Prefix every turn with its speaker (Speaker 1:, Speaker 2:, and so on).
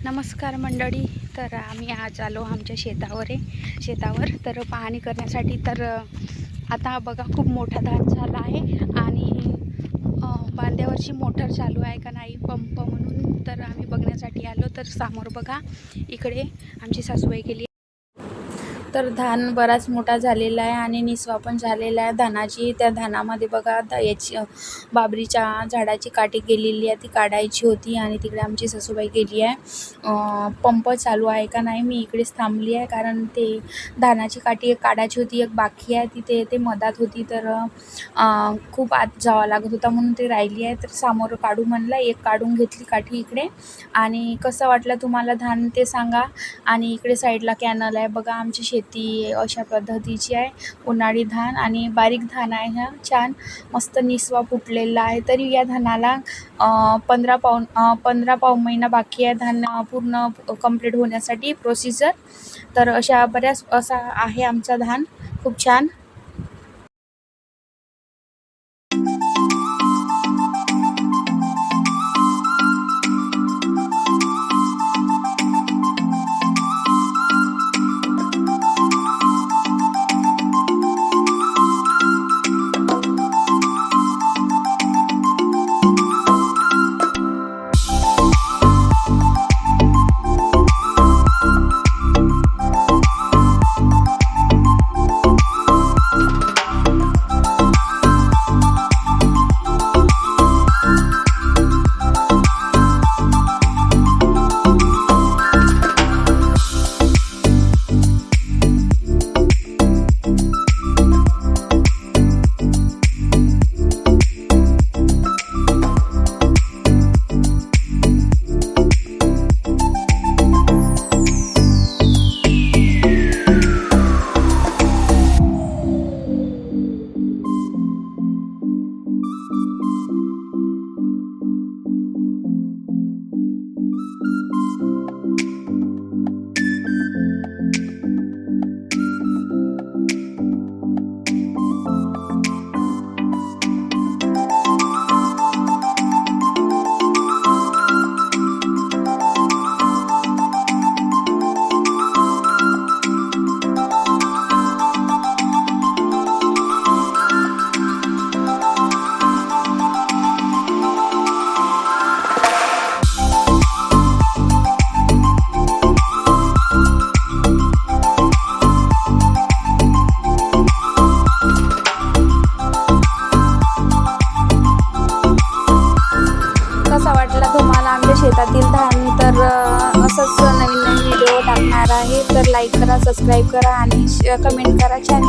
Speaker 1: नमस्कार मंडळी. तर आम्ही आज आलो आमच्या शेतावर तर पाहणी करण्यासाठी. तर आता बघा खूप मोठा धान झाला आहे आणि बांध्यावरची मोटर चालू आहे का नाही पंप म्हणून तर आम्ही बघण्यासाठी आलो. तर समोर बघा इकडे आमची सासूबाई गेली. तर धान बराच मोठा झालेला आहे आणि निसवा पण झालेला आहे धानाची. त्या धानामध्ये बघा याची बाबरीच्या झाडाची काठी गेलेली आहे, ती काढायची होती आणि तिकडे आमची सासूबाई गेली आहे. पंप चालू आहे का नाही मी इकडेच थांबली आहे, कारण ते धानाची काठी एक काढायची होती, एक बाकी आहे तिथे ते मधात होती. तर खूप आत जावं लागत होता म्हणून ते राहिली आहे. तर समोर काढू म्हणलं, एक काढून घेतली काठी इकडे. आणि कसं वाटलं तुम्हाला धान ते सांगा. आणि इकडे साईडला कॅनल आहे बघा. आमची शेती अशा पद्धतीची आहे. उन्हाळी धान आणि बारीक धान आहे. ह्या छान मस्त निसवा फुटलेला आहे. तरी या धानाला 15 पाऊण महिना बाकी आहे धान पूर्ण कंप्लीट होण्यासाठी प्रोसिजर. तर अशा बऱ्याच असा आहे आमचा धान खूप छान. कसा वाटला तुम्हाला आमच्या शेतातील धान. तर असंच नवीन व्हिडिओ टाकणार आहे. तर लाईक करा, सबस्क्राईब करा आणि कमेंट करा. छान